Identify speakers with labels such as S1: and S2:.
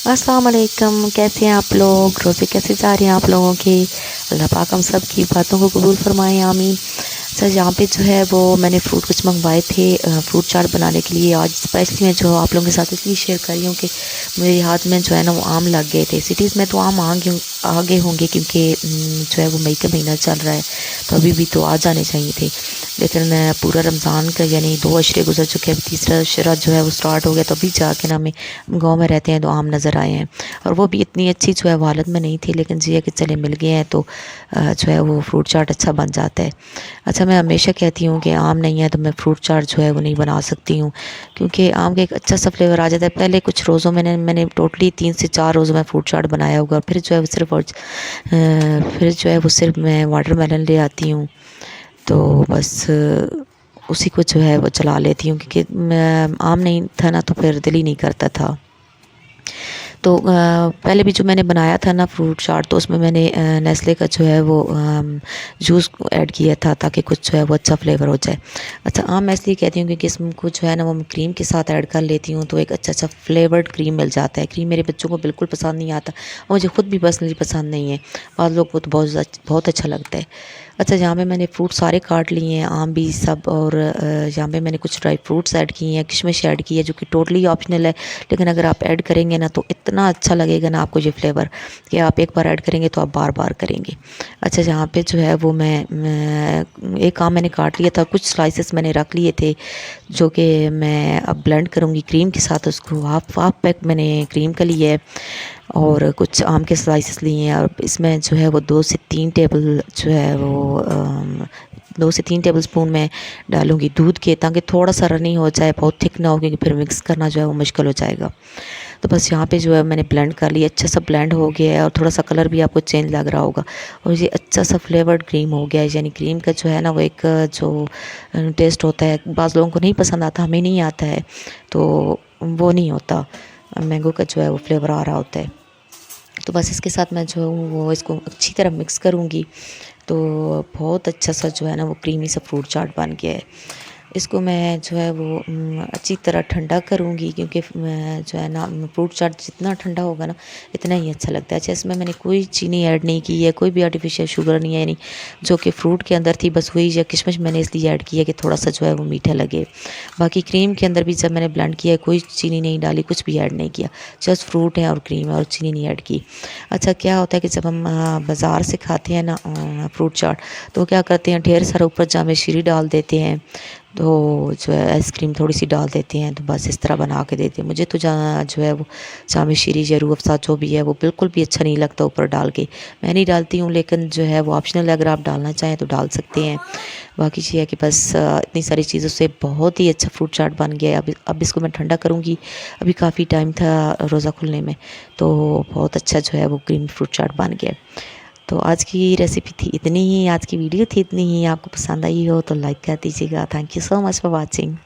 S1: अस्सलाम वालेकुम, कैसे हैं आप लोग? रोज़े कैसे जा रहे हैं आप लोगों के? अल्लाह पाक हम सब की बातों को कबूल फ़रमाए, आमीन। अच्छा, यहाँ पे जो है वो मैंने फ्रूट कुछ मंगवाए थे फ्रूट चाट बनाने के लिए। आज स्पेशली मैं जो आप लोगों के साथ इसलिए शेयर कर रही हूँ कि मेरे हाथ में जो है ना वो आम लग गए थे। सिटीज़ में तो आम आगे होंगे क्योंकि जो है वो मई का महीना चल रहा है, तो अभी भी तो आ जाने चाहिए थे। लेकिन पूरा रमज़ान का यानी 2 अशरे गुज़र चुके हैं, अब तीसरा अशरा जो है वो स्टार्ट हो गया, तो अभी जाके ना हमें गाँव में रहते हैं तो आम नज़र आए हैं। और वो भी इतनी अच्छी जो है वो हालत में नहीं थी, लेकिन ये है कि चले मिल गए हैं तो जो है वो फ्रूट चाट अच्छा बन जाता है। अच्छा, मैं हमेशा कहती हूँ कि आम नहीं है तो मैं फ्रूट चाट जो है वो नहीं बना सकती हूँ, क्योंकि आम का एक अच्छा सा फ्लेवर आ जाता है। पहले कुछ रोज़ों में मैंने टोटली 3 से 4 रोज़ में फ्रूट चाट बनाया होगा। फिर जो है वो सिर्फ मैं वाटरमेलन ले आती हूँ, तो बस उसी को जो है वो चला लेती हूँ, क्योंकि आम नहीं था ना तो फिर दिल ही नहीं करता था। तो पहले भी जो मैंने बनाया था ना फ्रूट चाट, तो उसमें मैंने नेस्ले का जो है वो जूस ऐड किया था ताकि कुछ जो है वो अच्छा फ्लेवर हो जाए। अच्छा, आम मैं इसलिए कहती हूँ क्योंकि इसको जो है ना वो मैं क्रीम के साथ ऐड कर लेती हूँ, तो एक अच्छा फ्लेवर्ड क्रीम मिल जाता है। क्रीम मेरे बच्चों को बिल्कुल पसंद नहीं आता और मुझे खुद भी पर्सनली पसंद नहीं है। बाद लोग को तो बहुत अच्छा लगता है। अच्छा, यहाँ पे मैंने फ्रूट सारे काट लिए हैं, आम भी सब, और यहाँ पे मैंने कुछ ड्राई फ्रूट्स ऐड किए हैं, किशमिश ऐड की है, जो कि टोटली ऑप्शनल है, लेकिन अगर आप ऐड करेंगे ना तो इतना अच्छा लगेगा ना आपको ये फ्लेवर कि आप एक बार ऐड करेंगे तो आप बार बार करेंगे। अच्छा, यहाँ पे जो है वो मैं एक आम मैंने काट लिया था, कुछ स्लाइसेस मैंने रख लिए थे जो कि मैं अब ब्लेंड करूँगी क्रीम के साथ। उसको हाफ पैक मैंने क्रीम का लिया है और कुछ आम के स्लाइसेस लिए हैं, और इसमें जो है वो 2 से 3 टेबल स्पून मैं डालूँगी दूध के, ताकि थोड़ा सा रनी हो जाए, बहुत थिक ना हो, क्योंकि फिर मिक्स करना जो है वो मुश्किल हो जाएगा। तो बस यहाँ पे जो है मैंने ब्लेंड कर लिया, अच्छा सा ब्लेंड हो गया है, और थोड़ा सा कलर भी आपको चेंज लग रहा होगा, और ये अच्छा सा फ्लेवर्ड क्रीम हो गया है। यानी क्रीम का जो है ना वो एक जो टेस्ट होता है, बाज़ लोगों को नहीं पसंद आता, हमें नहीं आता है, तो वो नहीं होता। मैंगो का जो है वो फ्लेवर आ रहा होता है। तो बस इसके साथ मैं जो हूँ वो इसको अच्छी तरह मिक्स करूँगी, तो बहुत अच्छा सा जो है ना वो क्रीमी सा फ्रूट चाट बन गया है। इसको मैं जो है वो अच्छी तरह ठंडा करूँगी, क्योंकि मैं जो है ना फ्रूट चाट जितना ठंडा होगा ना इतना ही अच्छा लगता है। अच्छा, इसमें मैंने कोई चीनी ऐड नहीं की है, कोई भी आर्टिफिशियल शुगर नहीं है, यानी जो कि फ्रूट के अंदर थी बस वही, या किशमिश मैंने इसलिए ऐड की है कि थोड़ा सा जो है वो मीठा लगे। बाकी क्रीम के अंदर भी जब मैंने ब्लेंड किया है कोई चीनी नहीं डाली, कुछ भी ऐड नहीं किया, जस्ट फ्रूट है और क्रीम है और चीनी नहीं ऐड की। अच्छा, क्या होता है कि जब हम बाज़ार से खाते हैं ना फ्रूट चाट, तो क्या करते हैं ढेर सारा ऊपर जामे शीरी डाल देते हैं, तो जो है आइसक्रीम थोड़ी-सी डाल देते हैं, तो बस इस तरह बना के देते हैं। मुझे तो जो है वो जामे शीरी या रूह अफ़ज़ा जो भी है वो बिल्कुल भी अच्छा नहीं लगता ऊपर डाल के। मैं नहीं डालती हूँ, लेकिन जो है वो ऑप्शनल है, अगर आप डालना चाहें तो डाल सकते हैं। बाकी ये है कि बस इतनी सारी चीज़ों से बहुत ही अच्छा फ्रूट चाट बन गया है। अब इसको मैं ठंडा करूँगी, अभी काफ़ी टाइम था रोज़ा खुलने में, तो बहुत अच्छा जो है वो ग्रीन फ्रूट चाट बन गया है। तो आज की रेसिपी थी इतनी ही, आज की वीडियो थी इतनी ही। आपको पसंद आई हो तो लाइक कर दीजिएगा। Thank you so much for watching.